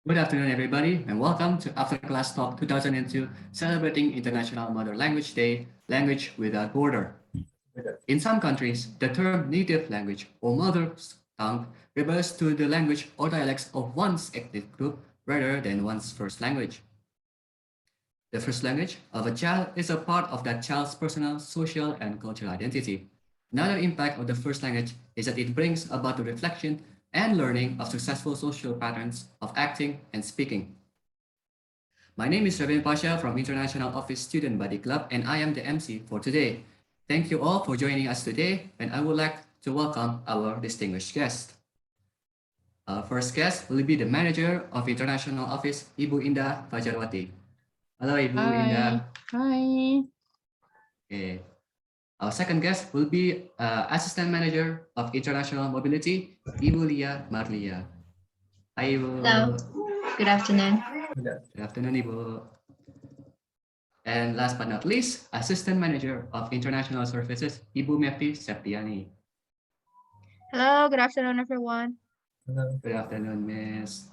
Good afternoon, everybody, and welcome to After Class Talk 2002, celebrating International Mother Language Day, Language Without Border. In some countries, the term native language or mother tongue refers to the language or dialects of one's ethnic group rather than one's first language. The first language of a child is a part of that child's personal, social, and cultural identity. Another impact of the first language is that it brings about the reflection and learning of successful social patterns of acting and speaking. My name is Ravin Pasha from International Office Student Body Club, and I am the MC for today. Thank you all for joining us today, and I would like to welcome our distinguished guest. Our first guest will be the Manager of International Office, Ibu Indah Fajarwati. Hello, Ibu Indah. Hi. Okay. Our second guest will be Assistant Manager of International Mobility, Ibu Lia Marlia. Hi, Ibu. Hello. Good afternoon. Good afternoon, Ibu. And last but not least, Assistant Manager of International Services, Ibu Mepti Septiani. Hello. Good afternoon, everyone. Hello. Good afternoon, Miss.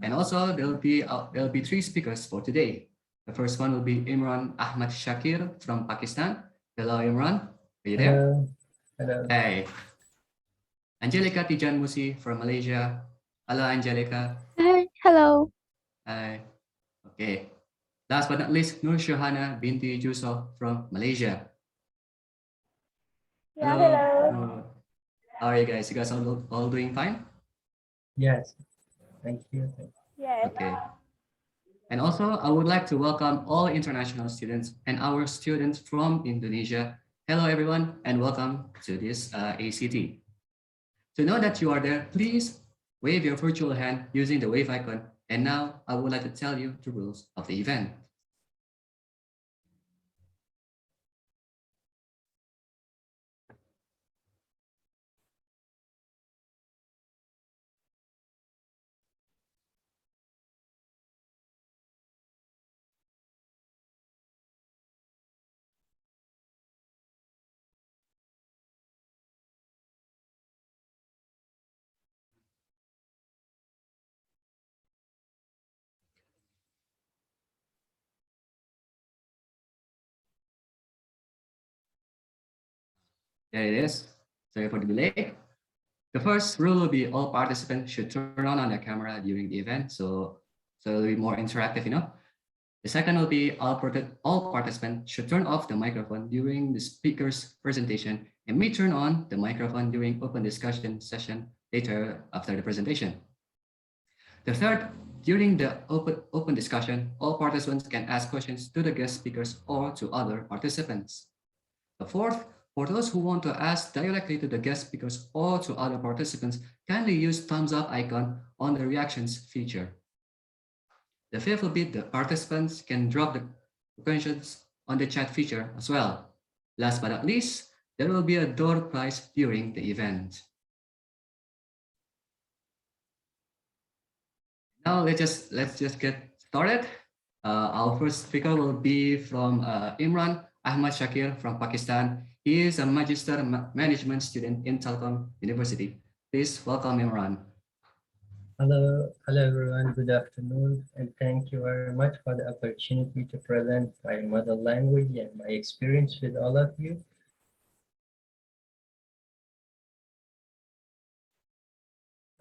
And also, there'll be three speakers for today. The first one will be Imran Ahmad Shakir from Pakistan. Hello, Imran. Are you there? Hello. Hey. Angelica Tijan Musi from Malaysia. Hello, Angelica. Hi. Hello. Hi. Okay. Last but not least, Nur Syuhana binti Juso from Malaysia. Yeah, hello. How are you guys? You guys all doing fine? Yes. Thank you. Yes. Okay. And also, I would like to welcome all international students and our students from Indonesia. Hello, everyone, and welcome to this ACT. To know that you are there, please wave your virtual hand using the wave icon. And now I would like to tell you the rules of the event. There it is. Sorry for the delay. The first rule will be all participants should turn on their camera during the event, so it'll be more interactive, The second will be all participants should turn off the microphone during the speaker's presentation and may turn on the microphone during open discussion session later after the presentation. The third, during the open discussion, all participants can ask questions to the guest speakers or to other participants. The fourth, for those who want to ask directly to the guest speakers or to other participants, kindly use thumbs up icon on the reactions feature. The fifth will be the participants can drop the questions on the chat feature as well. Last but not least, there will be a door prize during the event. Now let's just get started. Our first speaker will be from Imran Ahmad Shakir from Pakistan. He is a Magister Management student in Telkom University. Please welcome Imran. Hello everyone. Good afternoon, and thank you very much for the opportunity to present my mother language and my experience with all of you.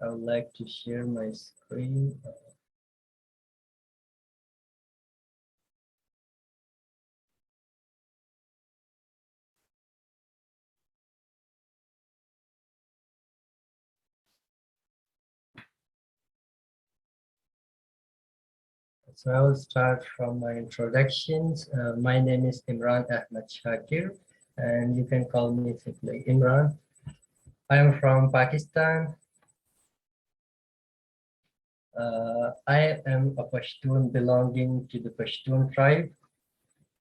I would like to share my screen. So I will start from my introductions. My name is Imran Ahmad Shakir, and you can call me simply Imran. I am from Pakistan. I am a Pashtun belonging to the Pashtun tribe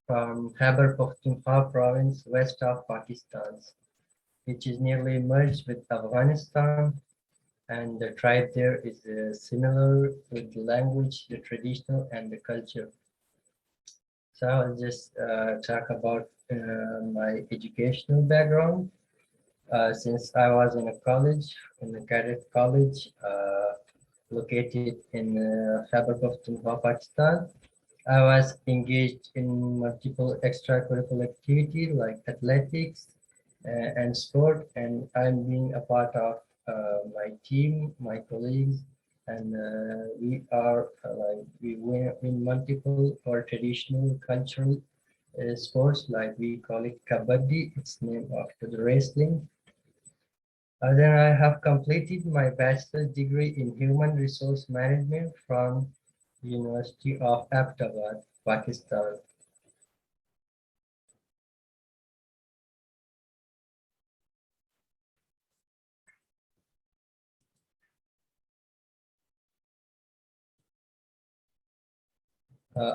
from Khyber Pakhtunkhwa province, west of Pakistan, which is nearly merged with Afghanistan. And the tribe there is similar with the language, the traditional, and the culture. So I'll just talk about my educational background. Since I was in a college, in a cadet college, located in Khyber Pakhtunkhwa, Pakistan. I was engaged in multiple extracurricular activities like athletics and sport, and I'm being a part of my team, my colleagues, and we are we win multiple or traditional cultural sports, like we call it kabaddi. It's named after the wrestling. Then I have completed my bachelor's degree in human resource management from University of Ahmedabad, Pakistan.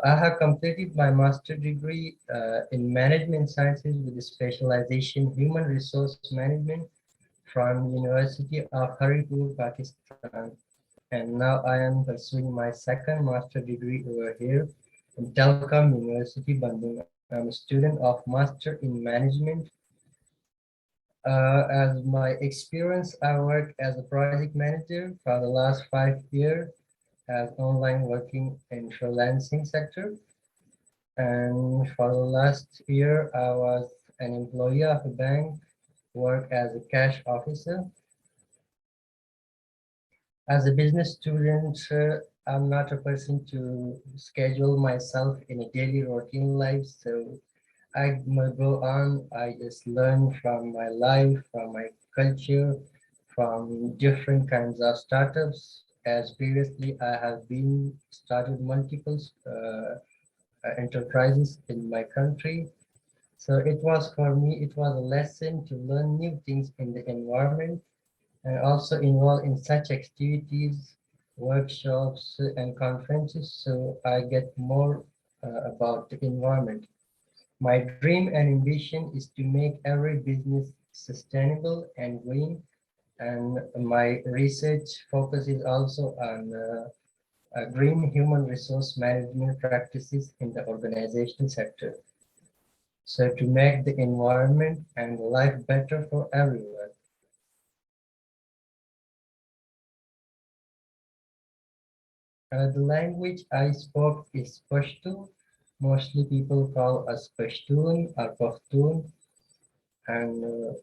I have completed my master degree in management sciences with a specialization human resource management from University of Haripur, Pakistan. And now I am pursuing my second master degree over here in Telkom University, Bandung. I'm a student of Master in Management. As my experience, I work as a project manager for the last 5 years as online working in freelancing sector. And for the last year, I was an employee of a bank, work as a cash officer. As a business student, I'm not a person to schedule myself in a daily routine life. So I go on, I just learn from my life, from my culture, from different kinds of startups. As previously, I have been started multiple enterprises in my country. So it was for me, it was a lesson to learn new things in the environment and also involved in such activities, workshops and conferences. So I get more about the environment. My dream and ambition is to make every business sustainable and green. And my research focus is also on green human resource management practices in the organizational sector. So to make the environment and life better for everyone. The language I spoke is Pashto. Mostly people call us Pashtun or Pashtun. And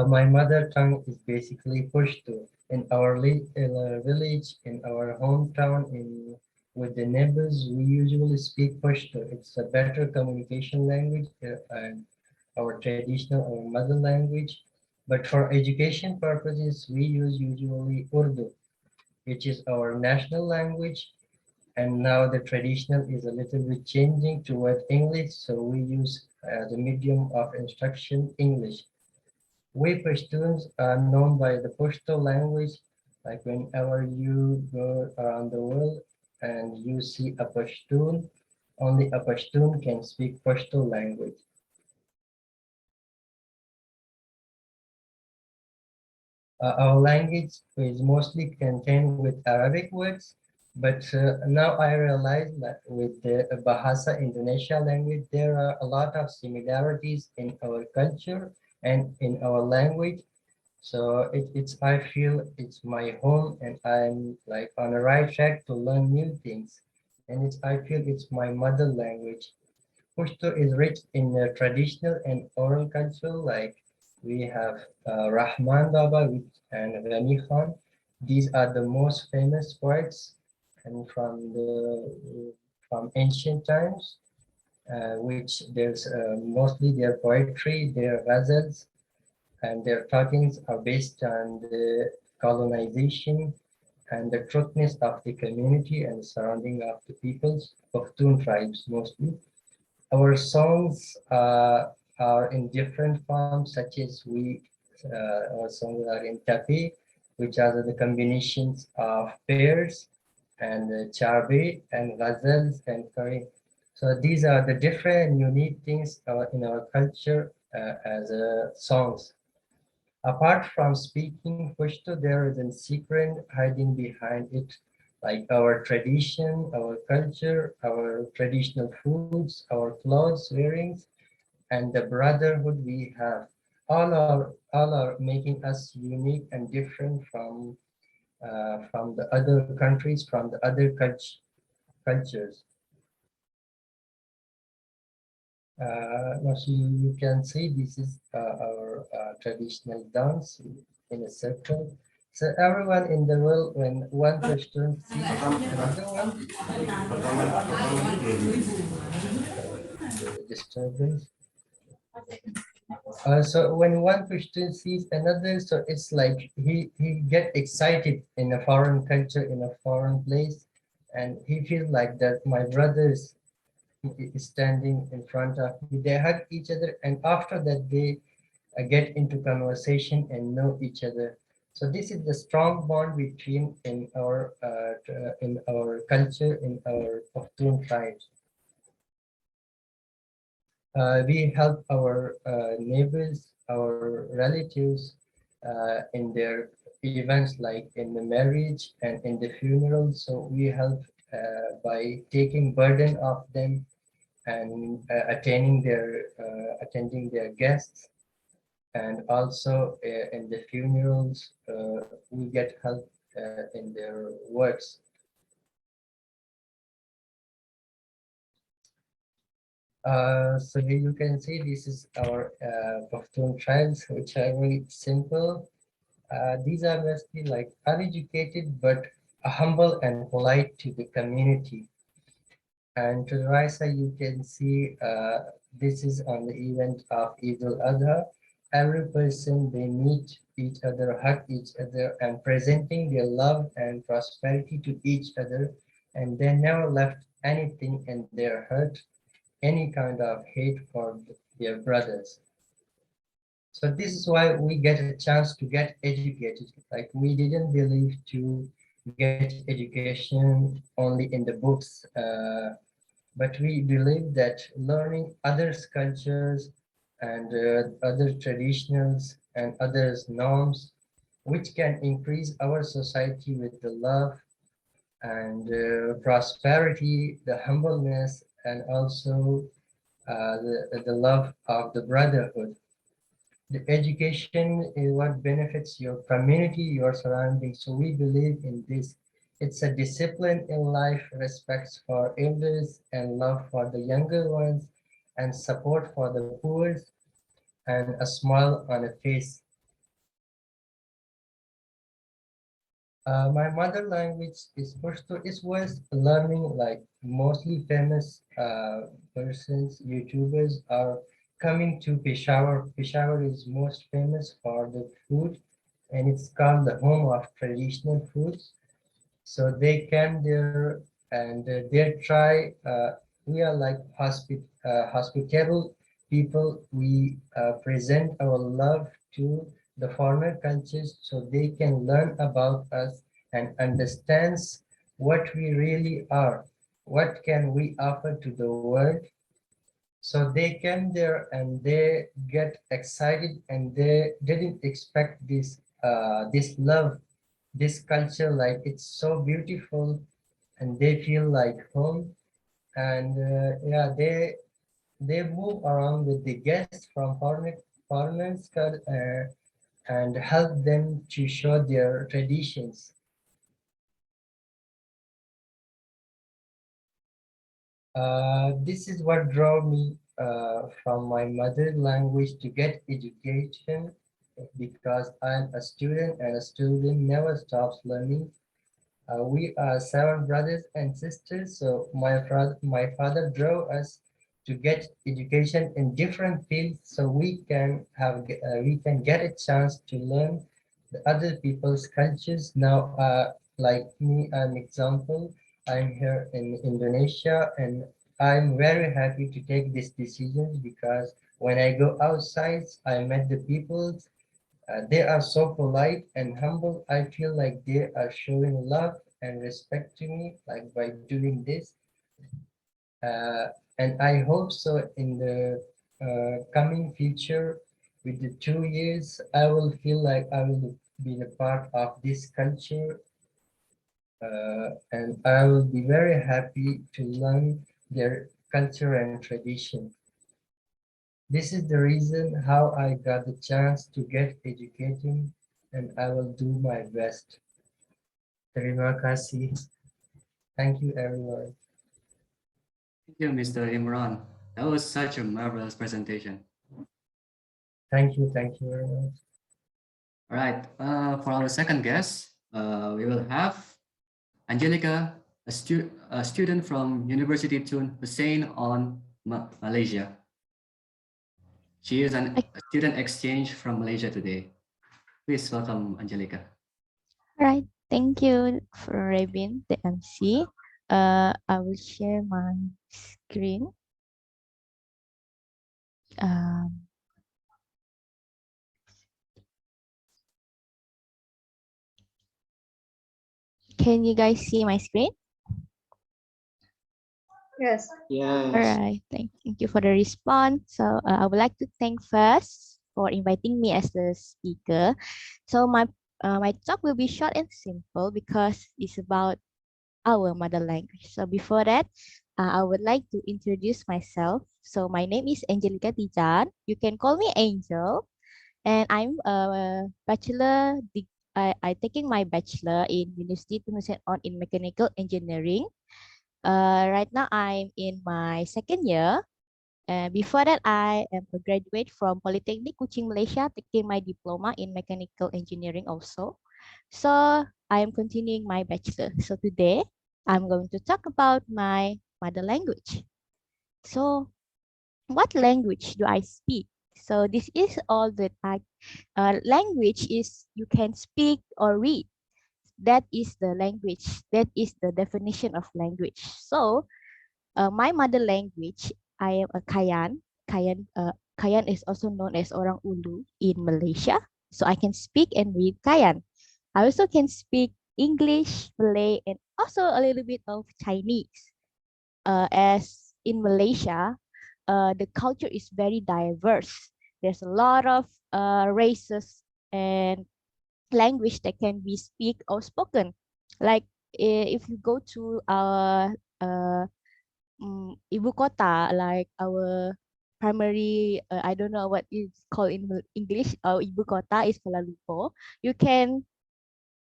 my mother tongue is basically Pashto. In our village, in our hometown, with the neighbors, we usually speak Pashto. It's a better communication language and our traditional, our mother language. But for education purposes, we use usually Urdu, which is our national language. And now the traditional is a little bit changing toward English, so we use the medium of instruction English. We Pashtuns are known by the Pashto language, like whenever you go around the world and you see a Pashtun, only a Pashtun can speak Pashto language. Our language is mostly contained with Arabic words, but now I realize that with the Bahasa Indonesia language, there are a lot of similarities in our culture and in our language. So I feel it's my home and I'm like on the right track to learn new things. And I feel it's my mother language. Pashto is rich in traditional and oral culture, like we have Rahman Baba and Rani Khan. These are the most famous poets and from ancient times, which there's mostly their poetry, their ghazals, and their talkings are based on the colonization and the truthness of the community and surrounding of the peoples of Tun tribes mostly. Our songs are in different forms, such as our songs are in tapi, which are the combinations of pairs and charbe and ghazals and kari. So these are the different unique things in our culture as songs. Apart from speaking Pashto, there is a secret hiding behind it, like our tradition, our culture, our traditional foods, our clothes, wearings. and the brotherhood we have. All are making us unique and different from the other countries, from the other cultures. Now, so you can see this is our traditional dance in a circle. So everyone in the world, when one person sees another one, disturbance. So when one person sees another, so it's like he get excited in a foreign culture, in a foreign place, and he feels like that my brother is standing in front of me. They hug each other, and after that they get into conversation and know each other. So this is the strong bond between in our culture, in our Pashtun tribes. We help our neighbors, our relatives in their events like in the marriage and in the funeral. So we help by taking burden of them and attending their guests, and also in the funerals we get help in their works. So here you can see this is our Pashtun tribes, which are very simple. These are mostly like uneducated but humble and polite to the community. And to the right side, you can see this is on the event of Eid al-Adha. Every person, they meet each other, hug each other, and presenting their love and prosperity to each other. And they never left anything in their heart, any kind of hate for their brothers. So this is why we get a chance to get educated. Like we didn't believe to get education only in the books, but we believe that learning others' cultures and other traditionals and others' norms, which can increase our society with the love and prosperity, the humbleness, and also the love of the brotherhood. The education is what benefits your community, your surroundings. So we believe in this. It's a discipline in life, respect for elders and love for the younger ones, and support for the poor, and a smile on a face. My mother language is Pashto. It was learning like mostly famous persons, YouTubers are coming to Peshawar. Peshawar is most famous for the food, and it's called the home of traditional foods. So they came there and they try. We are like hospitable people. We present our love to the foreigner cultures so they can learn about us and understands what we really are. What can we offer to the world? So they came there and they get excited and they didn't expect this love, this culture, like it's so beautiful, and they feel like home. And yeah, they move around with the guests from foreigners and help them to show their traditions. This is what drove me from my mother language to get education, because I'm a student and a student never stops learning. We are 7 brothers and sisters, so my father drove us to get education in different fields, so we can get a chance to learn the other people's cultures. Now, like me, an example, I'm here in Indonesia, and I'm very happy to take this decision because when I go outside, I met the people. They are so polite and humble. I feel like they are showing love and respect to me, like by doing this. Uh, and I hope so in the coming future, with the 2 years, I will feel like I will be a part of this culture, and I will be very happy to learn their culture and tradition. This is the reason how I got the chance to get educating, and I will do my best. Terima kasih. Thank you, everyone. Thank you, Mr. Imran. That was such a marvelous presentation. Thank you very much. All right, for our second guest, we will have Angelica, a student from University Tun Hussein on Malaysia. She is a student exchange from Malaysia today. Please welcome Angelica. All right. Thank you for Rabin, the MC. I will share my screen. Um, can you guys see my screen? Yes. All right. Thank you for the response. So I would like to thank first for inviting me as the speaker. So my talk will be short and simple because it's about our mother language. So before that, I would like to introduce myself. So my name is Angelica Tijan. You can call me Angel, and I'm a bachelor. I taking my bachelor in University Tunisia on in mechanical engineering. Right now I'm in my second year. Before that, I am a graduate from Polytechnic Kuching, Malaysia, taking my diploma in mechanical engineering also. So I am continuing my bachelor. So today I'm going to talk about my mother language. So what language do I speak? So this is all that language is you can speak or read. That is the language. That is the definition of language. So my mother language, I am a Kayan. Kayan is also known as Orang Ulu in Malaysia. So I can speak and read Kayan. I also can speak English, Malay, and also a little bit of Chinese. As in Malaysia, the culture is very diverse. There's a lot of races and language that can be speak or spoken. Like if you go to our ibu kota, like our primary, I don't know what it's called in English. Ibu kota is Kuala Lumpur. You can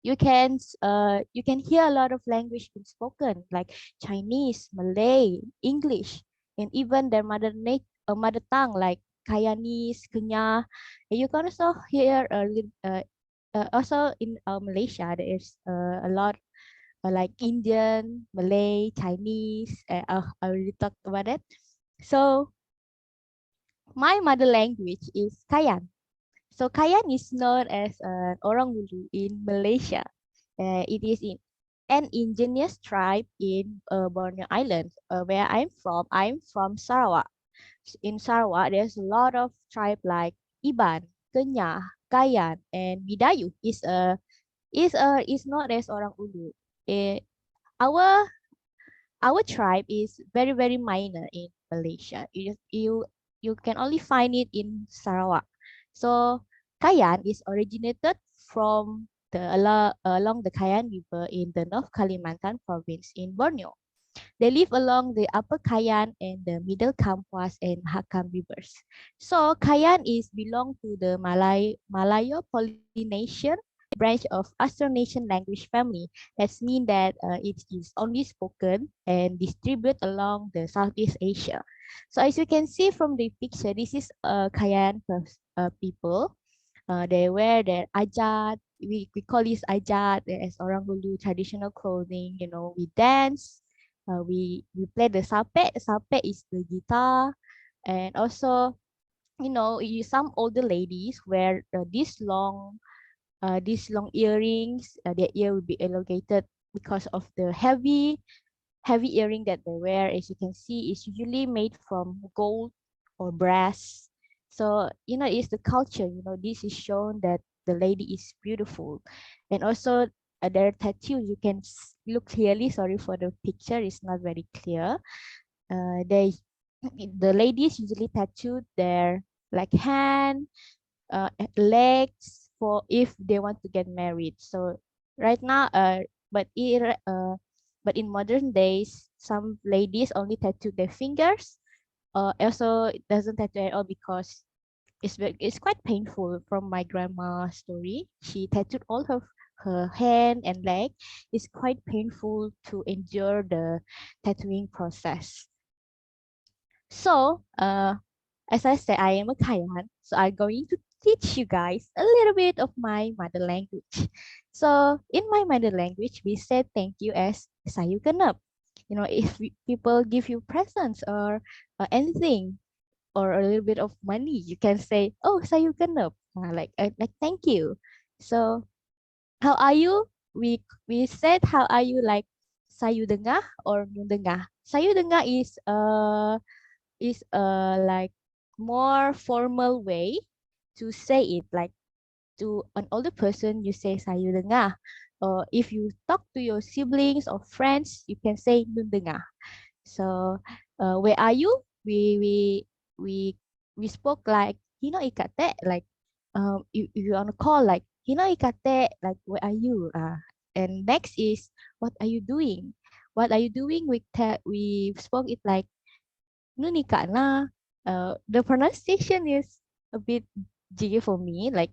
you can hear a lot of language being spoken like Chinese, Malay, English, and even their mother tongue like Kayanese, Kenyah. And you can also hear also in Malaysia there is a lot like Indian, Malay, Chinese. I already talked about it. So my mother language is Kayan. So Kayan is known as an Orang Ulu in Malaysia. It is an indigenous tribe in Borneo Island, where I'm from. I'm from Sarawak. In Sarawak, there's a lot of tribe like Iban, Kenyah, Kayan, and Bidayu is known as Orang Ulu. Eh, our our tribe is very minor in Malaysia. You can only find it in Sarawak. So Kayan is originated from along the Kayan River in the North Kalimantan province in Borneo. They live along the Upper Kayan and the Middle Kapuas and Mahakam rivers. So Kayan is belong to the Malayo-Polynesian branch of Austronesian language family. That means that it is only spoken and distributed along the Southeast Asia. So as you can see from the picture, this is Kayan people. They wear their ajat. We call this ajat as Orang Ulu traditional clothing. You know, we dance. We play the sapek. Sapek is the guitar, and also some older ladies wear these long earrings. Their ear will be elongated because of the heavy earring that they wear. As you can see, is usually made from gold or brass. So it's the culture. This is shown that the lady is beautiful, and also their tattoos. You can look clearly. Sorry for the picture; it's not very clear. The ladies usually tattoo their like hand, legs for if they want to get married. So right now, but in modern days, some ladies only tattoo their fingers Also it doesn't tattoo at all because it's quite painful. From my grandma's story, she tattooed all her hand and leg. It's quite painful to endure the tattooing process. So as I said, I am a Kalayan, so I'm going to teach you guys a little bit of my mother language. So in my mother language, we say thank you as sayu kenep. You know, if people give you presents or anything, or a little bit of money, you can say, "Oh, sayu kenep," like thank you. So how are you? We said how are you, like sayu dengah or nyun dengah. Sayu dengah is like more formal way to say it. Like to an older person, you say sayu dengah. Or if you talk to your siblings or friends, you can say nun dengah. So where are you? We we spoke like hino ikate, like if you on a call, like hino ikate, like where are you? And next is what are you doing? What are you doing? We spoke it like nunika na. The pronunciation is a bit jiggy for me. Like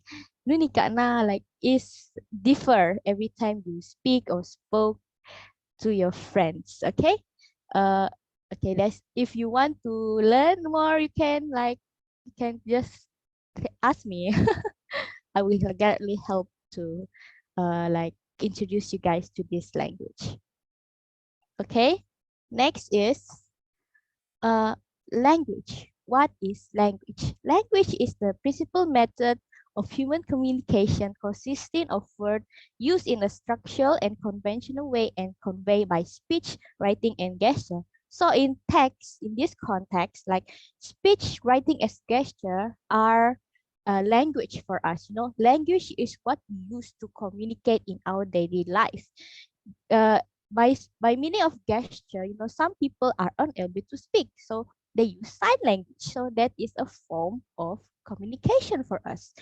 nunika na, like is differ every time you speak or spoke to your friends. Okay. Uh, okay. That's if you want to learn more, you can just ask me. I will gladly help to like introduce you guys to this language. Okay. Next is uh, language. What is language? Language is the principal method of human communication consisting of words used in a structural and conventional way and conveyed by speech, writing, and gesture. So in text, in this context, like speech, writing, and gesture are language for us. You know, language is what we use to communicate in our daily life. Uh, by meaning of gesture, you know, some people are unable to speak, so they use sign language. So that is a form of communication for us.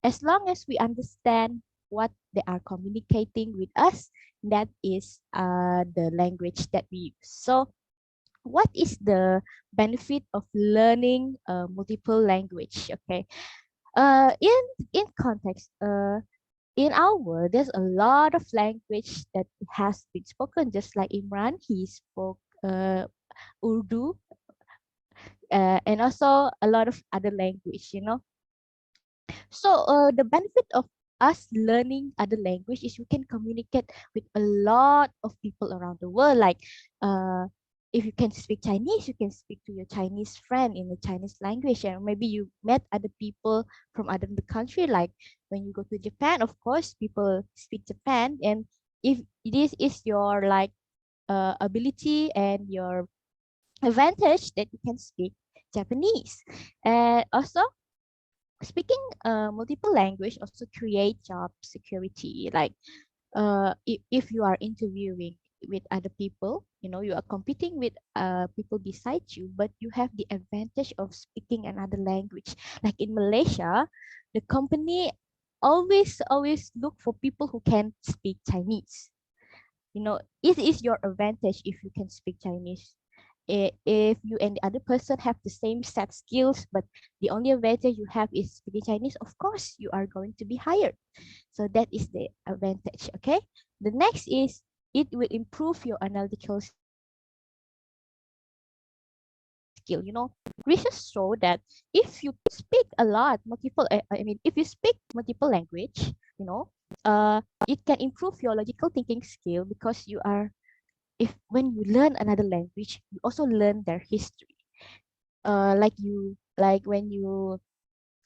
As long as we understand what they are communicating with us, that is the language that we use. So what is the benefit of learning multiple language? Okay. In context, in our world, there's a lot of language that has been spoken. Just like Imran, he spoke Urdu, and also a lot of other language. You know, so the benefit of us learning other language is we can communicate with a lot of people around the world. Like, if you can speak Chinese, you can speak to your Chinese friend in the Chinese language, and maybe you met other people from other country. Like when you go to Japan, of course, people speak Japan, and if this is your like ability and your advantage, that you can speak Japanese, and also speaking multiple language also create job security. Like if you are interviewing with other people, you know, you are competing with people beside you, but you have the advantage of speaking another language. Like in Malaysia, the company always look for people who can speak Chinese. You know, it is your advantage if you can speak Chinese. If you and the other person have the same set skills, but the only advantage you have is speaking Chinese, of course you are going to be hired. So that is the advantage. Okay. The next is it will improve your analytical skill. You know, research show that if you speak a lot multiple, if you speak multiple language, you know, it can improve your logical thinking skill, because you are, if when you learn another language, you also learn their history. Like when you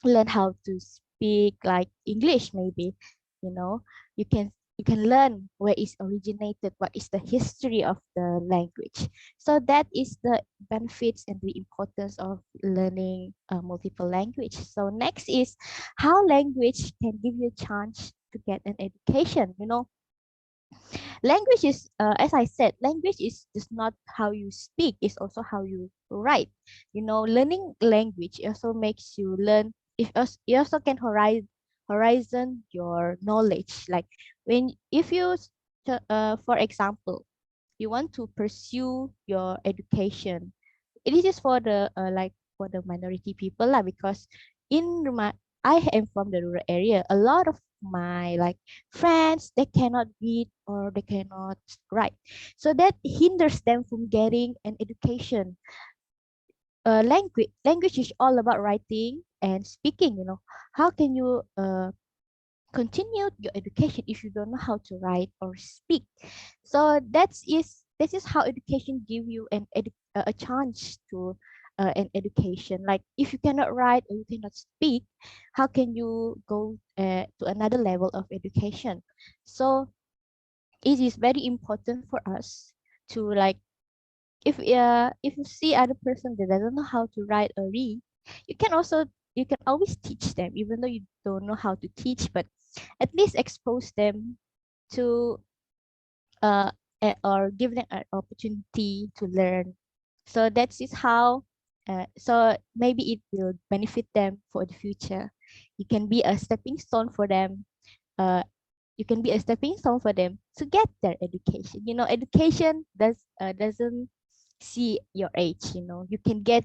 learn how to speak like English, maybe, you know, you can you can learn where it's originated, what is the history of the language. So that is the benefits and the importance of learning multiple language. So next is how language can give you a chance to get an education. You know, language is, as I said, language is just not how you speak, it's also how you write. You know, learning language also makes you learn, it also can horizon your knowledge. Like when if you for example, you want to pursue your education it is just for the like for the minority people lah, because in my I am from the rural area. A lot of my like friends, they cannot read or they cannot write, so that hinders them from getting an education. Language is all about writing and speaking. How can you continue your education if you don't know how to write or speak? So that is how education give you a chance to an education. Like if you cannot write or you cannot speak, how can you go to another level of education? So it is very important for us to like, if you see other person that doesn't know how to write or read, you can always teach them, even though you don't know how to teach, but at least expose them to or give them an opportunity to learn. So that is how so maybe it will benefit them for the future. You can be a stepping stone for them. You can be a stepping stone for them to get their education. Education doesn't see your age. You can get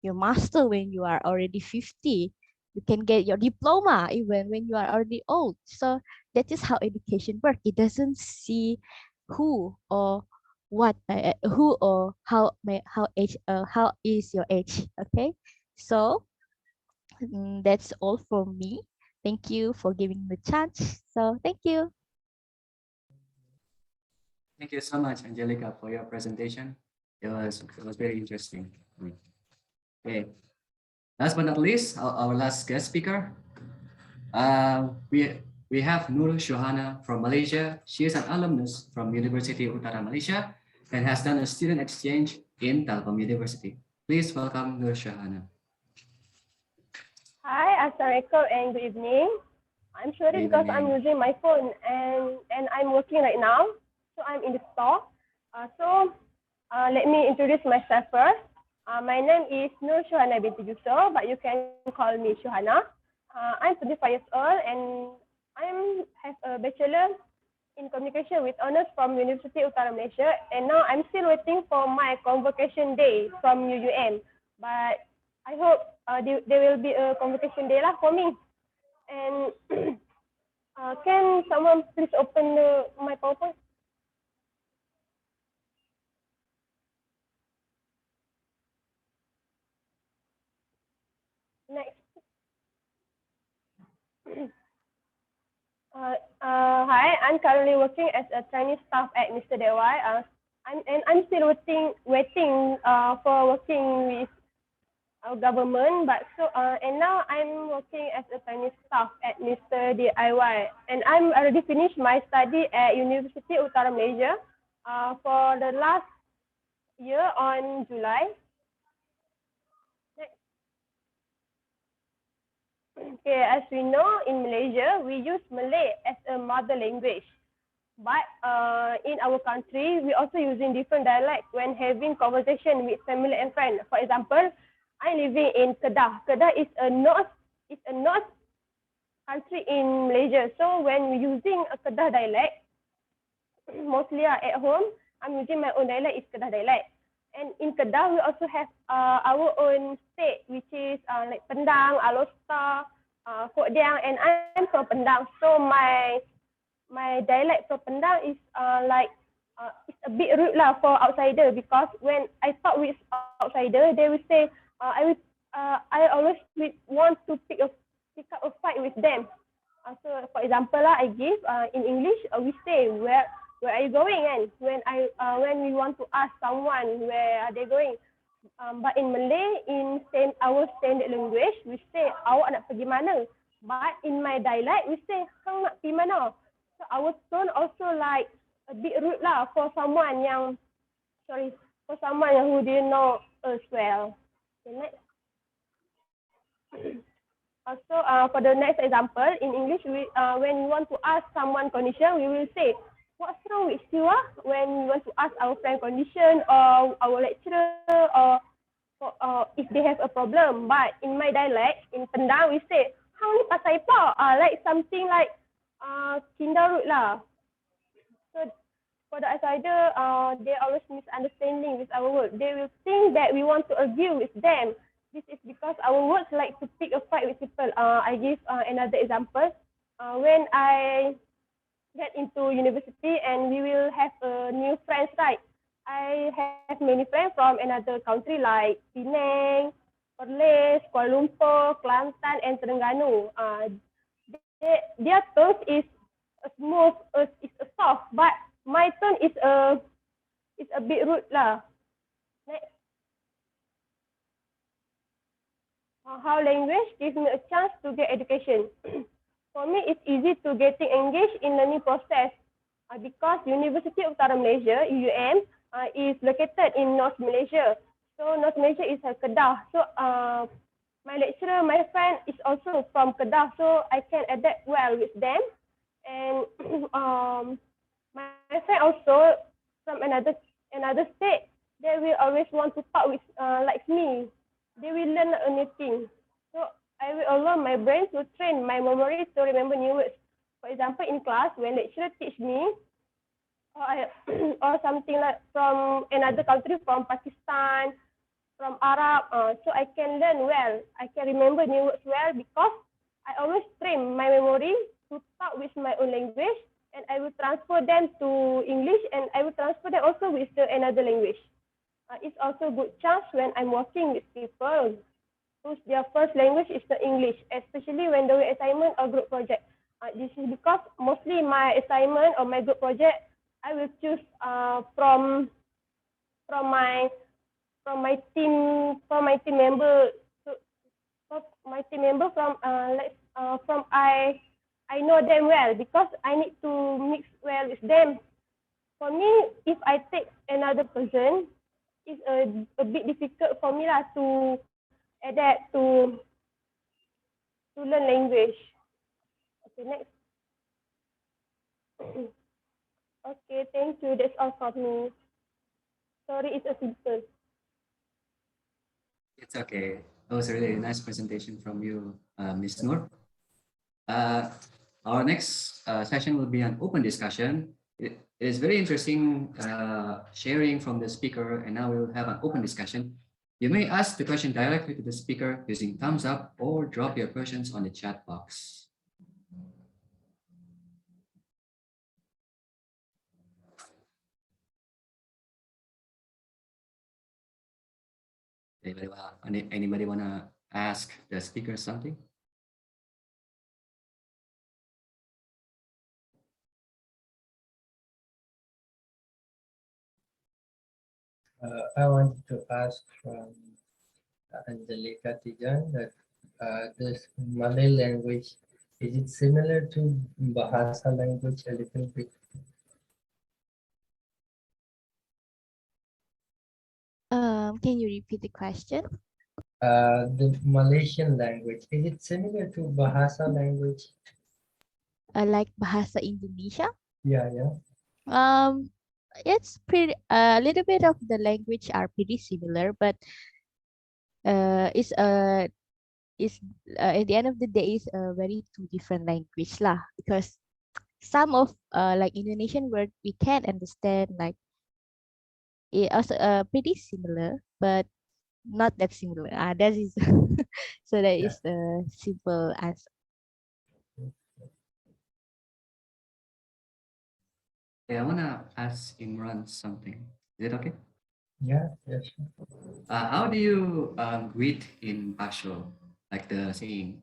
your master when you are already 50. You can get your diploma even when you are already old. So that is how education works. It doesn't see who or what, who or how is your age. Okay, so that's all from me. Thank you for giving me the chance. So thank you. Thank you so much, Angelica, for your presentation. It was very interesting. Okay. Last but not least, our last guest speaker. We have Nur Syuhana from Malaysia. She is an alumnus from University Utara Malaysia and has done a student exchange in Telkom University. Please welcome Nur Syuhana. Hi, Asariko, and good evening. I'm sorry because I'm using my phone and I'm working right now. So I'm in the store. Let me introduce myself first. My name is Nur Syuhana binti Yusuf, but you can call me Syuhana. I'm 25 years old and I have a bachelor in communication with honors from University Utara Malaysia. And now I'm still waiting for my convocation day from UUM. But I hope there will be a convocation day lah for me. And can someone please open my PowerPoint? Next. Hi, I'm currently working as a Chinese staff at Mr. Dewai. I'm still waiting for working with our government, but and now I'm working as a Chinese staff at Mr. DIY, and I'm already finished my study at University Utara Malaysia for the last year on July. Okay, as we know, in Malaysia, we use Malay as a mother language. But in our country, we also using different dialects when having conversation with family and friends. For example, I'm living in Kedah. Kedah is a north country in Malaysia. So when we're using a Kedah dialect, mostly at home, I'm using my own dialect, is Kedah dialect. And in Kedah, we also have our own state, which is like Pendang, Alor, Kok Diang, and I'm from Pendang. So my dialect from Pendang is it's a bit rude lah for outsider, because when I talk with outsider, they will say I always want to pick up a fight with them. So for example lah, I give in English we say where are you going, and when we want to ask someone where are they going, but in Malay, our standard language, we say awak nak pergi mana, but in my dialect we say hang nak pergi mana. So our tone also like a bit rude lah for someone who didn't know us well. Okay, next. Also, for the next example, in English, when we want to ask someone condition, we will say, what's wrong with you? When we want to ask our friend condition or our lecturer or if they have a problem. But in my dialect, in Pendang, we say, hang ni pasal apa? Like something like kinda rude lah. So for the outsider, they always misunderstanding with our word. They will think that we want to argue with them. This is because our words like to pick a fight with people. I give another example. When I get into university and we will have a new friends, right? I have many friends from another country like Penang, Perlis, Kuala Lumpur, Kelantan, and Terengganu. Their tone is a smooth, is a soft, but my tone is a bit rude lah. Next. How language gives me a chance to get education. For me, it's easy to getting engaged in learning process because University of Utara Malaysia (UUM) is located in North Malaysia. So North Malaysia is Kedah. So my lecturer, my friend is also from Kedah, so I can adapt well with them. And my friend also from another state, they will always want to talk with like me. They will learn a new thing. So I will allow my brain to train my memory to remember new words. For example, in class, when lecturer teach me, or something like from another country, from Pakistan, from Arab, so I can learn well. I can remember new words well because I always train my memory to talk with my own language, and I will transfer them to English, and I will transfer them also with another language. It's also a good chance when I'm working with people whose their first language is the English, especially when doing assignment or group project. This is because mostly my assignment or my group project, I will choose from my team member. So my team member from I know them well because I need to mix well with them. For me, if I take another person, it's a bit difficult for me lah to adapt to learn language. Okay, next. Okay, thank you. That's all from me. Sorry, it's a simple. It's okay. That was a really nice presentation from you, Ms. Nur. Our next session will be an open discussion. It is very interesting sharing from the speaker, and now we'll have an open discussion. You may ask the question directly to the speaker using thumbs up or drop your questions on the chat box. Anybody wanna ask the speaker something? I wanted to ask from Angelica Tijan that this Malay language, is it similar to Bahasa language a little bit? Can you repeat the question? The Malaysian language, is it similar to Bahasa language? Like Bahasa Indonesia? Yeah, yeah. It's pretty a little bit of the language are pretty similar, but it's at the end of the day is a very two different language lah, because some of like Indonesian word we can understand, like it also pretty similar, but not that similar. That is so that Yeah. is the simple answer. Yeah, I wanna ask Imran something. Is it okay? Yeah, yes. How do you greet in Pashto, like the saying?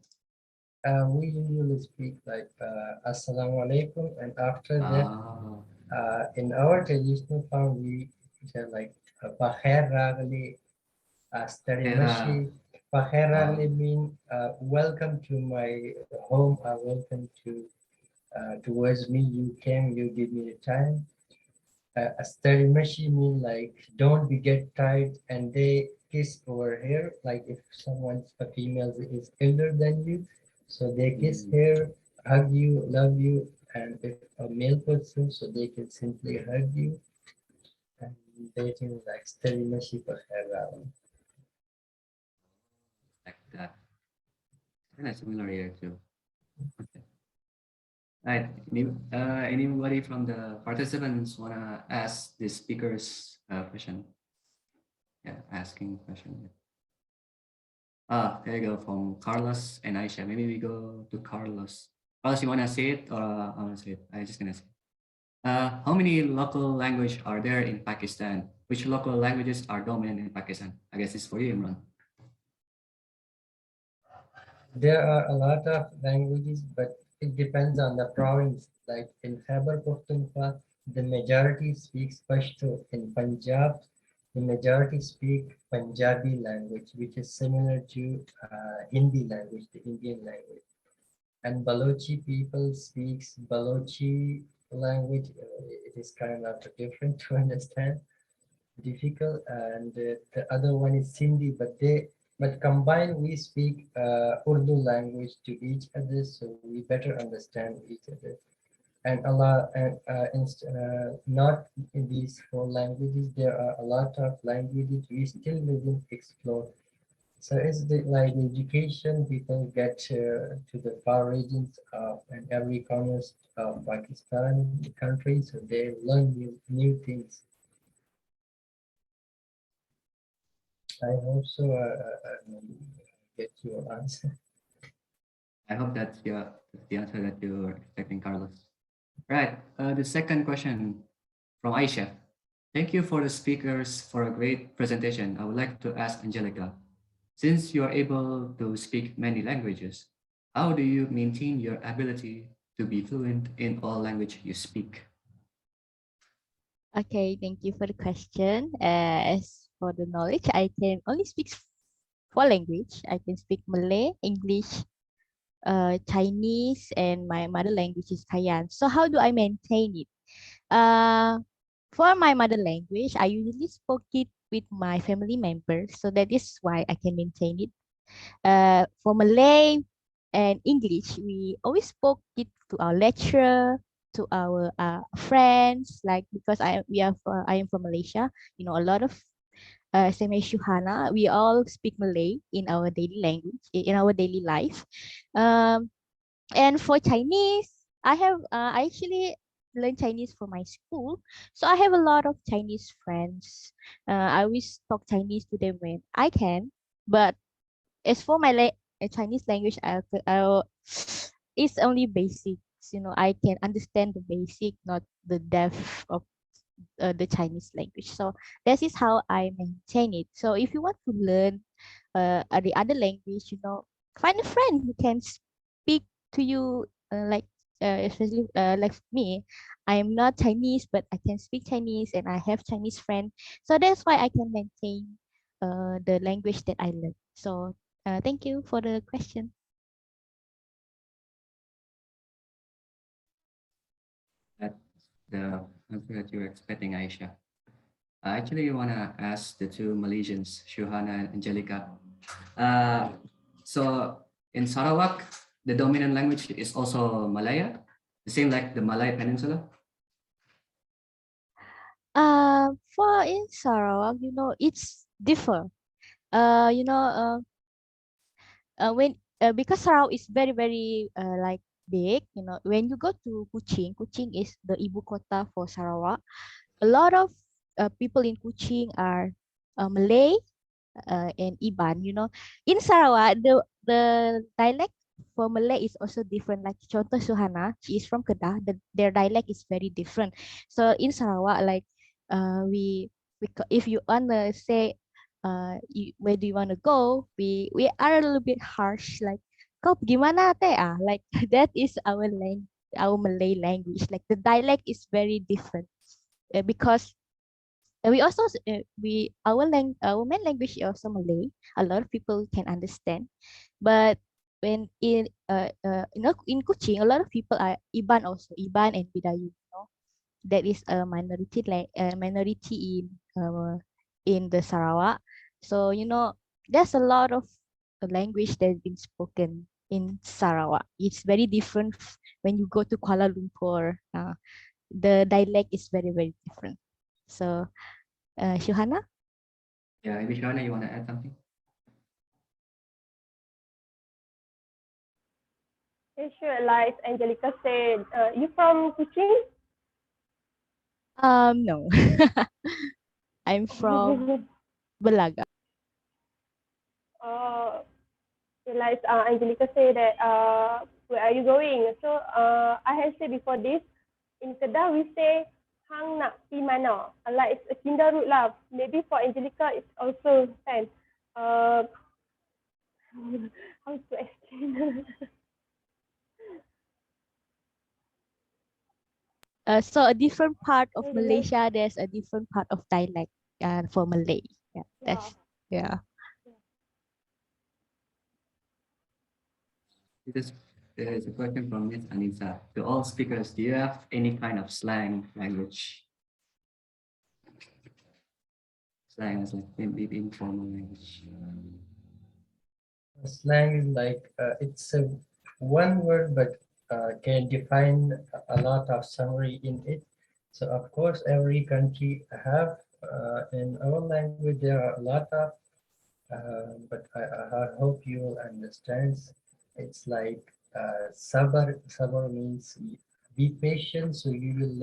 We usually speak like Assalamualaikum, and after that, in our traditional form, we say like Bakhair Ragli, Starimashi. Bakhair Ragli mean welcome to my home, welcome towards me. You came, you give me the time. Starimashi mean like don't be get tired, and they kiss over here. Like if someone's a female is elder than you, so they kiss here, hug you, love you, and if a male person, so they can simply hug you. And they can like Starimashi Bakhair. Like that. Kind of similar here too. Okay. Right. Anybody from the participants wanna ask the speakers question? Yeah, asking question. There you go from Carlos and Aisha. Maybe we go to Carlos. Carlos, you wanna say it or I wanna say it? I just gonna say. How many local language are there in Pakistan? Which local languages are dominant in Pakistan? I guess it's for you, Imran. There are a lot of languages, but it depends on the province. Like in Khyber Pakhtunkhwa, the majority speaks Pashto. In Punjab, the majority speak Punjabi language, which is similar to Hindi language, the Indian language. And Balochi people speaks Balochi language. It is kind of different to understand, difficult. And the other one is Sindhi, but combined we speak Urdu language to each other, so we better understand each other. And a lot, and not in these four languages, there are a lot of languages we still didn't explore. So it's like education, people get to the far regions of and every corners of Pakistan, the country, so they learn new things. I hope so. Get your answer. I hope that's the answer that you're expecting, Carlos. Right. The second question from Aisha. Thank you for the speakers for a great presentation. I would like to ask Angelica, since you are able to speak many languages, how do you maintain your ability to be fluent in all language you speak? Okay, thank you for the question. As for the knowledge, I can only speak four language. I can speak Malay, English, Chinese, and my mother language is Kalayan. So how do I maintain it? For my mother language, I usually spoke it with my family members. So that is why I can maintain it. For Malay and English, we always spoke it to our lecturer, to our friends, like because I am from Malaysia. You know, a lot of same as Syuhana, we all speak Malay in our daily language, in our daily life. Um, and for Chinese, I actually learned Chinese from my school, so I have a lot of Chinese friends. I always talk Chinese to them when I can, but as for my Chinese language, it's only basics. You know, I can understand the basic, not the depth of the Chinese language. So that is how I maintain it. So if you want to learn the other language, you know, find a friend who can speak to you especially like me. I'm not Chinese, but I can speak Chinese and I have Chinese friend. So that's why I can maintain the language that I learn. So thank you for the question. That's the answer that you're expecting, Aisha. I actually want to ask the two Malaysians, Syuhana and Angelica. Uh, so in Sarawak, the dominant language is also Malaya, the same like the Malay Peninsula. For in Sarawak, you know, it's differ. Uh, you know, uh, when because Sarawak is very like big, you know, when you go to Kuching, Kuching is the ibu kota for Sarawak. A lot of people in Kuching are Malay and Iban. You know, in Sarawak, the dialect for Malay is also different. Like contoh Syuhana, she is from Kedah. Their dialect is very different. So in Sarawak, like if you wanna say where do you want to go, we are a little bit harsh, like kau pergi mana teh like that is our Malay language, like the dialect is very different because we also our main language is also Malay. A lot of people can understand, but when in Kuching, a lot of people are Iban also, Iban and Bidayu. You know, that is a minority in the Sarawak. So you know, there's a lot of language that's been spoken in Sarawak. It's very different when you go to Kuala Lumpur. The dialect is very different. So, Syuhana? Yeah, maybe Syuhana, you want to add something? Okay, sure. Like Angelica said, you from Kuching? No. I'm from Belaga. Like Angelica said that where are you going? So I have said before this, in Kedah we say hang nak pi mana. Like it's a kinder route lah. Maybe for Angelica it's also same. How to explain? So a different part of I don't know. Malaysia, there's a different part of dialect for Malay. Yeah, that's yeah. There is a question from Miss Anissa. To all speakers, do you have any kind of slang language? Slang is like maybe informal language. Slang is like it's a one word, but can define a lot of summary in it. So of course, every country have in our language there are a lot of, but I hope you will understand. It's like sabar. Sabar means be patient, so you will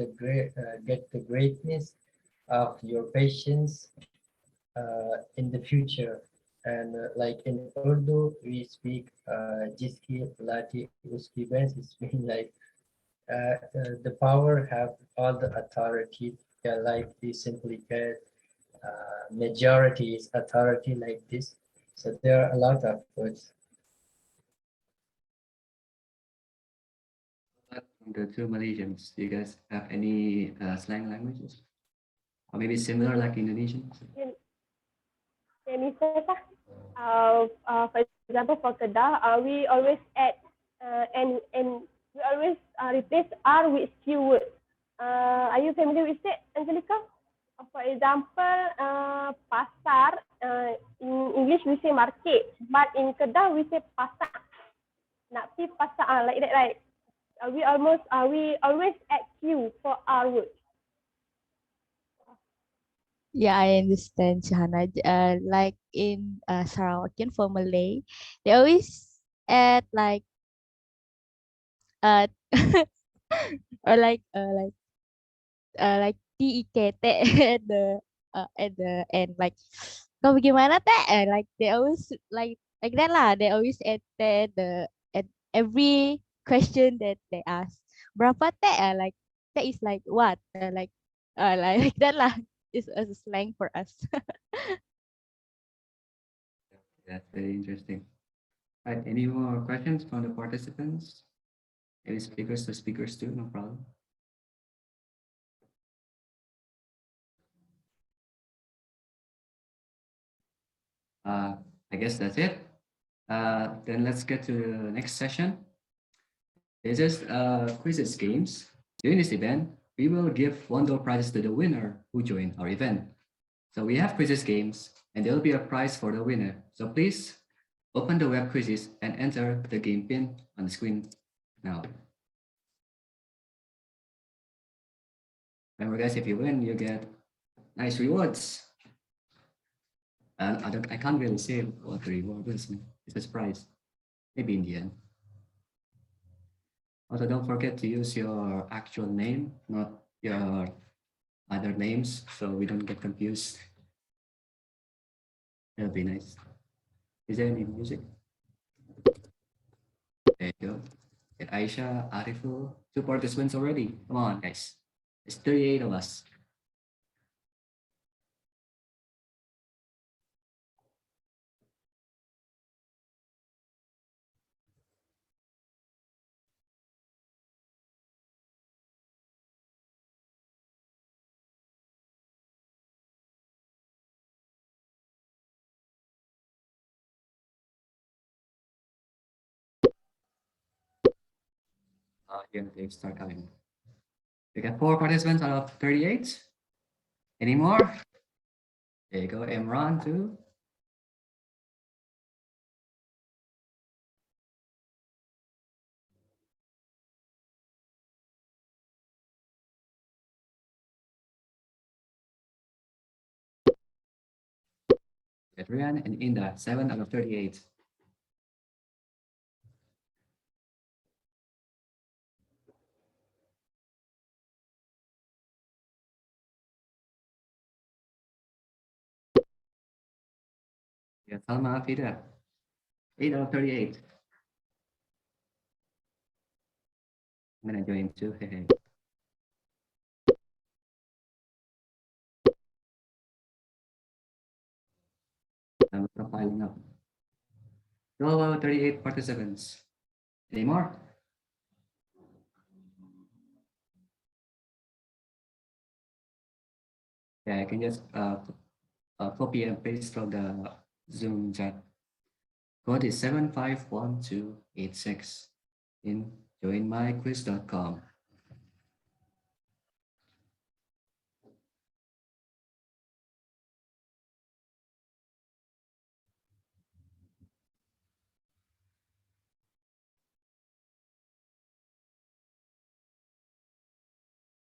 get the greatness of your patience in the future. And like in Urdu, we speak jiski lati uski bens. It's mean like the power have all the authority. Yeah, like we simply get majority is authority like this. So there are a lot of words. From the two Malaysians, do you guys have any slang languages? Or maybe similar like Indonesian? For example, for Kedah, we always add and we always replace R with Q word. Are you familiar with it, Angelica? For example, pasar. In English we say market, but in Kedah we say pasar. Nak pi pasar, like that, right? We always add Q for R word. Yeah, I understand, Syuhana. Like in Sarawakian for Malay, they always add uh or like TIKT at the end, like kau bagaimana teh? Like they always like that lah. They always add teh at every question that they ask. Berapa teh? Like teh is like what? Like that lah. Is a slang for us. That's very interesting. Right, any more questions from the participants? Any speakers to speakers too, no problem. I guess that's it. Then let's get to the next session. This is quizzes games. During this event, we will give $1 prizes to the winner who joined our event. So we have quizzes games, and there will be a prize for the winner. So please open the web quizzes and enter the game pin on the screen now. Remember, guys, if you win, you get nice rewards. I can't really say what the reward is. It's a surprise. Maybe in the end. Also, don't forget to use your actual name, not your other names, so we don't get confused. That'll be nice. Is there any music? There you go. Get Aisha, Ariful, 2 participants already. Come on, guys. It's 38 of us. Here they start coming. We got 4 participants out of 38. Any more? There you go, Imran too. Adrian and Inda, 7 out of 38. Yeah, Salma Afida. 8 out of 38. I'm gonna join too. Hey. I'm profiling up. 12 out of 38 participants. Any more? Yeah, I can just copy and paste from the Zoom chat. Code is 751286 in joinmyquiz.com.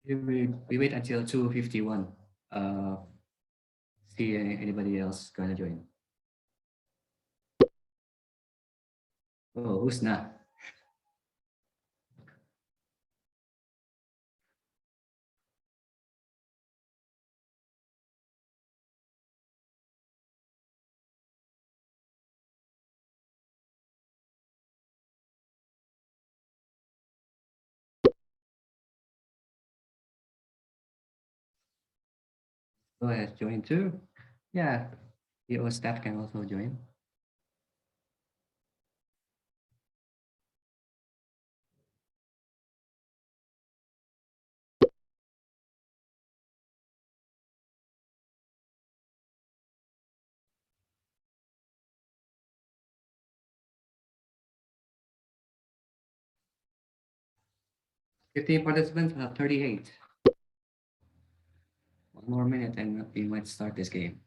We wait until 2:51. See anybody else gonna join. Oh, who's not? Go ahead, join too. Yeah, your staff can also join. Fifteen participants have 38. One more minute and we might start this game.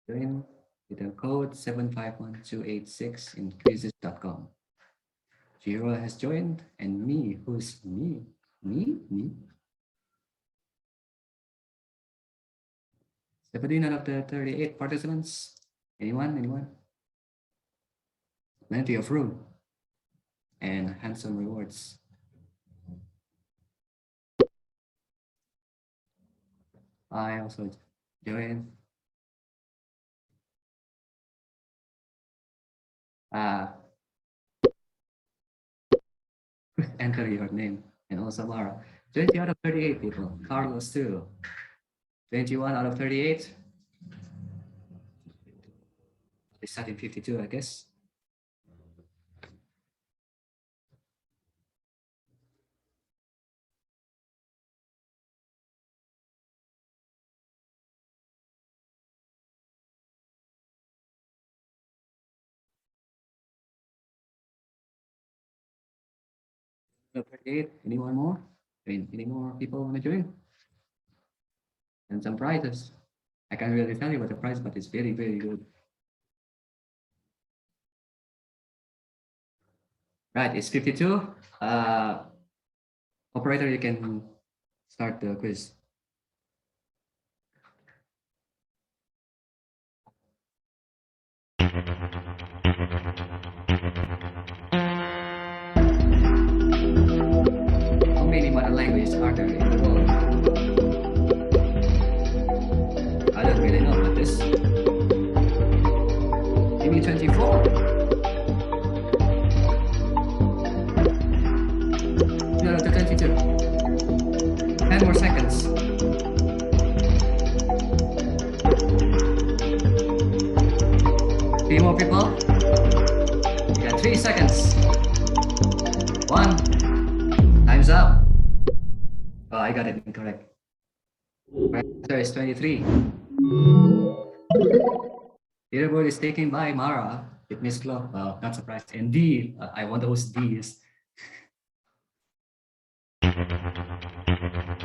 Join with the code 751286 in quizzes.com. Jiro has joined, and me, who's me? Me? 17 out of the 38 participants. Anyone? Plenty of room and handsome rewards. I also joined. Enter your name and also Mara. 20 out of 38 people. Carlos too. 21 out of 38. It's starting 52, I guess. Out of 38. Anyone more? Any more people want to join? And some prizes. I can't really tell you what the prize, but it's very, very good. Right, it's 52. Operator, you can start the quiz. How many mother languages are there in the world? I don't really know about this. Maybe 24. No, to 22. 10 more seconds. Three more people. You got 3 seconds. 1. Time's up. Oh, I got it incorrect. My answer is 23. Leaderboard is taken by Mara with Miss Glo. Well, not surprised. And D, I want those D's.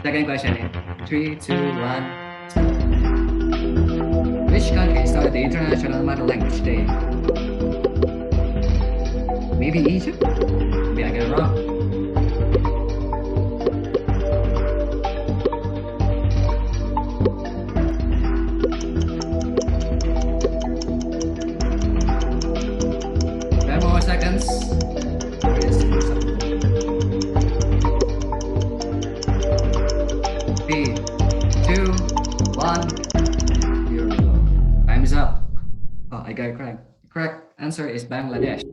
Second question. 3, 2, 1. Which country started the International Mother Language Day? Maybe Egypt? Maybe I get it wrong. Seconds. 3, 2, I got it correct. The correct answer is Bangladesh.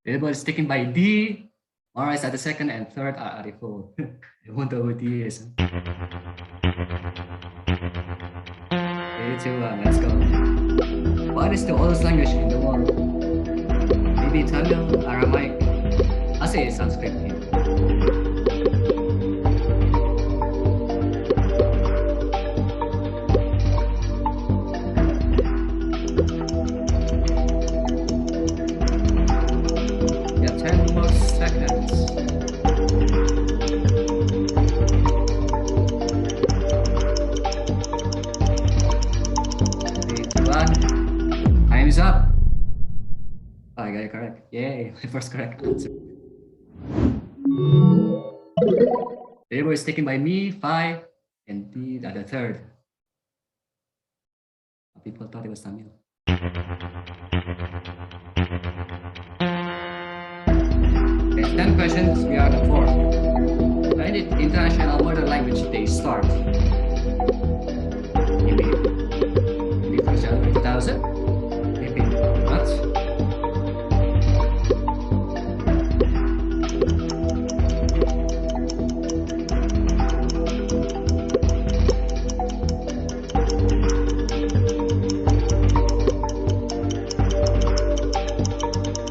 Everybody's sticking by D. Mara is at the second and third are Arifo. I wonder who D is. 3, 2, 1, let's go. What is the oldest language in the world? Maybe Tamil, Aramaic. I say Sanskrit. Yeah, 10 more seconds. 3, 2, 1. Time is up. Oh, I got it correct. Yay, my first correct answer. The label is taken by me, 5, and D at the third. People thought it was Tamil. There's 10 questions, we are the fourth. When did International Mother Language Day start? Maybe 1st January 2000? Maybe not.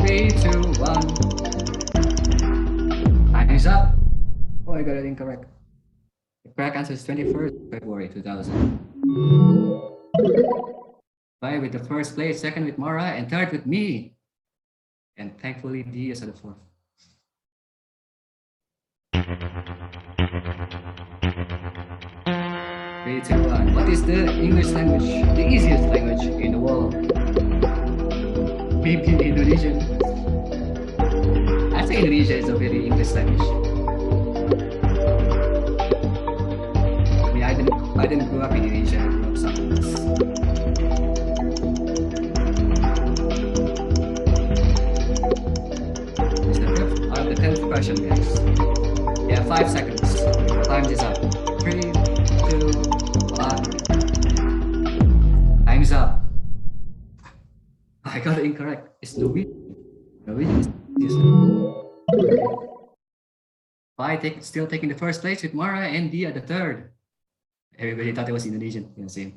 3, 2, 1. Time is up. Oh, I got it incorrect. The correct answer is 21st February 2000. Bye with the first place, second with Mara, and third with me. And thankfully, D is at the fourth. Three, two, one. What is the English language, the easiest language in the world? Maybe Indonesian. I think Indonesia is a very English language. I mean, I didn't grow up in Indonesia. I grew up somewhere else. It's the fifth out of the 10th question, guys. Yeah, 5 seconds. Your time is up. 3, 2, 1. Time's up. I got it incorrect. It's Norwegian. Norwegian is still taking the first place with Mara and D at the third. Everybody thought it was Indonesian. Yeah, same.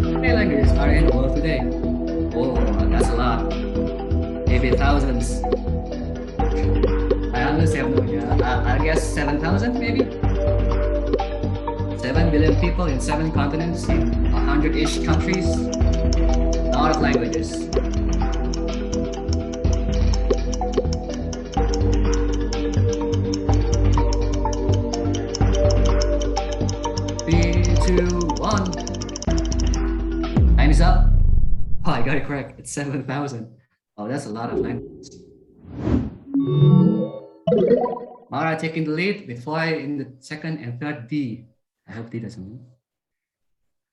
How many languages are in the world today? Oh, that's a lot. Maybe thousands. I honestly have no idea. I guess 7,000 maybe? 7 billion people in 7 continents in 100-ish countries. A lot of languages. Three, 2, 1. Time is up. Oh, I got it correct. It's 7,000. Oh, that's a lot of languages. Mara taking the lead with Foy in the second and third D. I hope D doesn't win.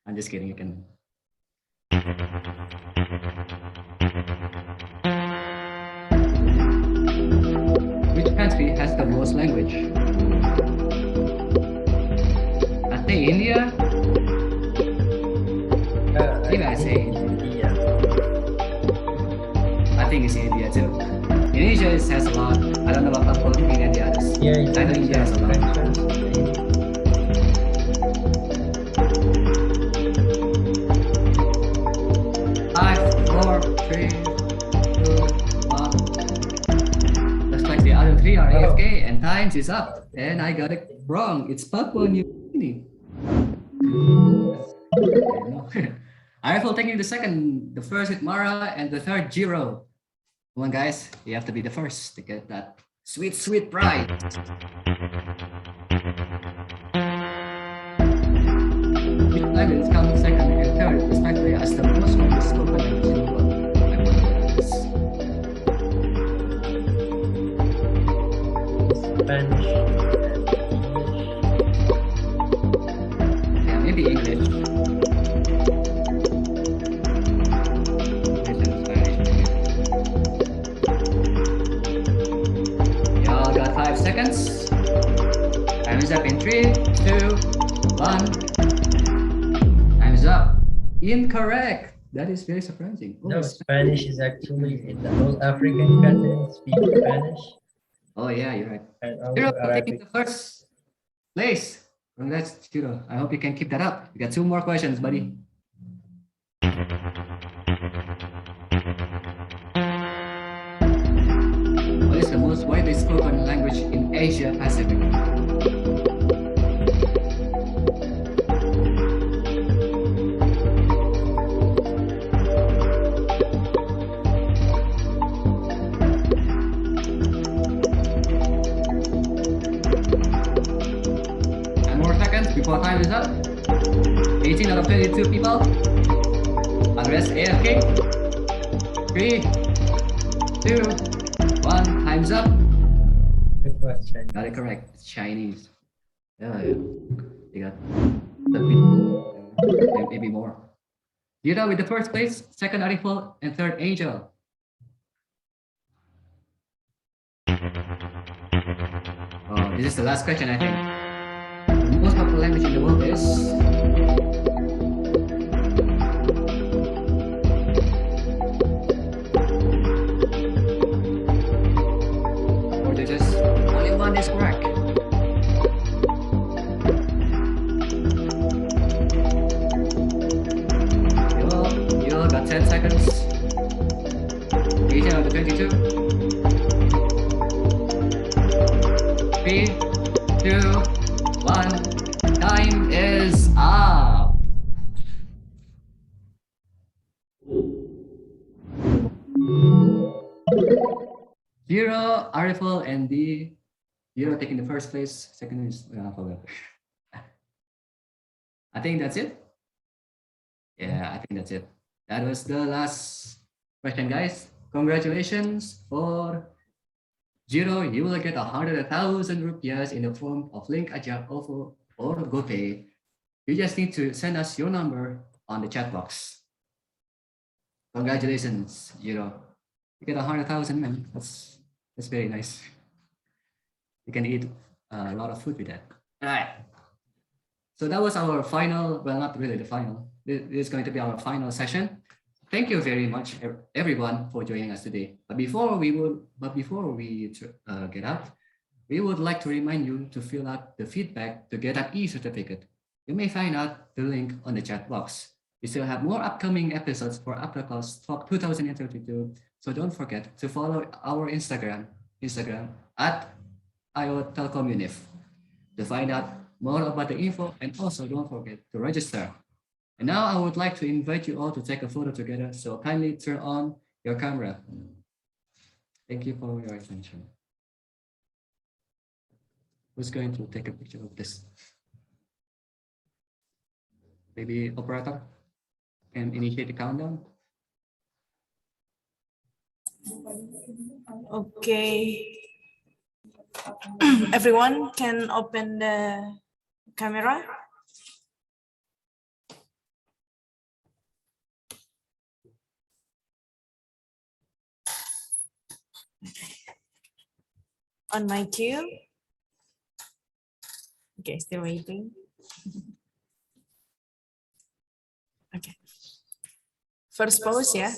I'm just kidding, you can. Which country has the most language? I think India. Maybe I say India. I think it's India too. Indonesia has a lot. I don't know about Papua New Guinea and the others. Yeah, I know India has a lot. Five, 4, 3, 2, 1. Looks like the other three are AFK and times is up. And I got it wrong. It's Papua New Guinea. I will taking the second, the first with Mara, and the third Jiro. Come on, guys, you have to be the first to get that sweet, sweet prize. Which language comes second and third, respectively, as the most commonly spoken language in the world? I wonder what that is. Spanish and English. Yeah, maybe English. seconds. Time is up in 3, 2, 1. Time is up. Incorrect. That is very surprising. No, Spanish is actually in the whole African continent speak Spanish Oh yeah, you're right. and Chiro also taking Arabic. the first place. Congrats, Chiro. I hope you can keep that up. You got 2 more questions, buddy. What is the most widely spoken language in Asia Pacific? Before time is up. 18 out of 22 people. Address AFK. 3, 2, 1. Time's up. Good question. Got it correct. It's Chinese. Yeah. You got the bit, maybe more. You know, with the first place, second article, and third angel. Oh, this is the last question, I think. The most popular language in the world is only one is correct. You all got 10 seconds. 18 out of 22. 3, 2, 1. Time is up. Zero, Arifel, and D. Zero taking the first place. Second is I think that's it. Yeah, I think that's it. That was the last question, guys. Congratulations for Zero. You will get 100,000 rupiahs in the form of link aja, OVO, or GoPay. You just need to send us your number on the chat box. Congratulations, Zero. You get 100,000, man. That's very nice. You can eat a lot of food with that. All right. So that was our final, well, not really the final. This is going to be our final session. Thank you very much, everyone, for joining us today. But before we get out, we would like to remind you to fill out the feedback to get an e-certificate. You may find out the link on the chat box. We still have more upcoming episodes for After Class Talk 2022. So don't forget to follow our Instagram at @Telkom to find out more about the info, and also don't forget to register. And now I would like to invite you all to take a photo together. So kindly turn on your camera. Thank you for your attention. Who's going to take a picture of this? Maybe operator can initiate the countdown. Okay. Everyone can open the camera. On my cue. Okay, still waiting. Okay. First pose, yeah.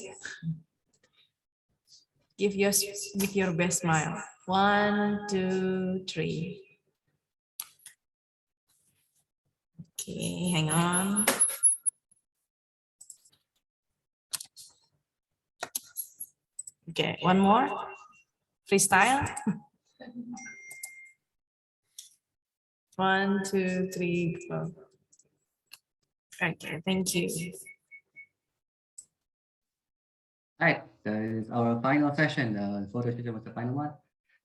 Give your best smile. 1, 2, 3. Okay, hang on. Okay, one more. Freestyle. 1, 2, 3, 4. Okay, thank you. All right, that is our final session. The photo session was the final one.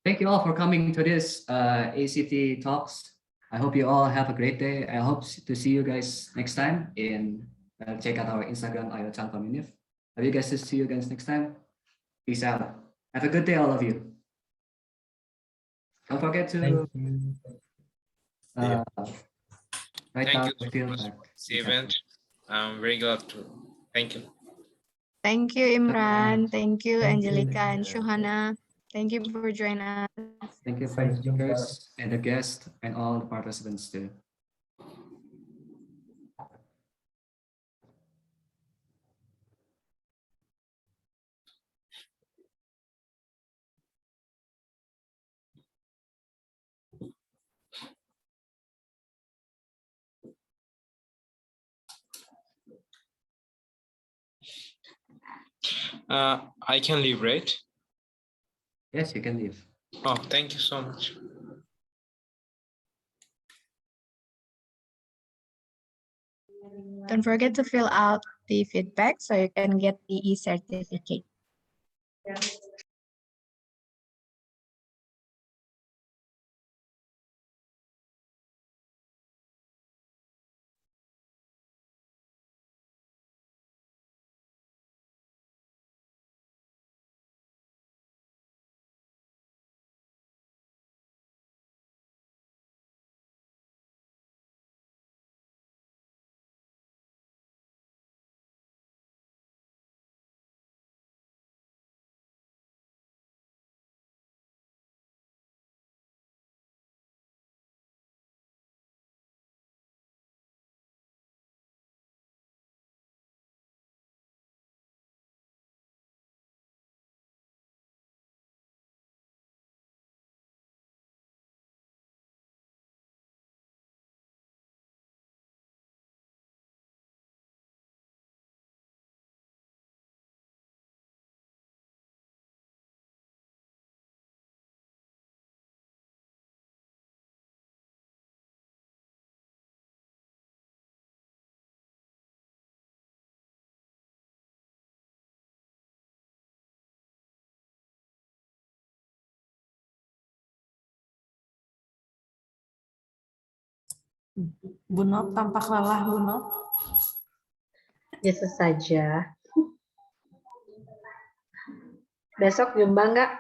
Thank you all for coming to this ACT Talks. I hope you all have a great day. I hope to see you guys next time. And check out our Instagram, Telkom. Have you guys to see you guys next time? Peace out. Have a good day, all of you. Don't forget to write Thank down you the so field much back. for this event. I'm very glad to. Thank you. Thank you, Imran. Thank you, Thank you. Angelica and Syuhana. Thank you for joining us. Thank you for the Sampai jumpa. speakers and the guests and all the participants too. I can leave, right? Yes, you can leave. Oh, thank you so much. Don't forget to fill out the feedback so you can get the e-certificate. Bu Nop tampak lelah, Bu Nop. Biasa saja. Besok jumpa nggak?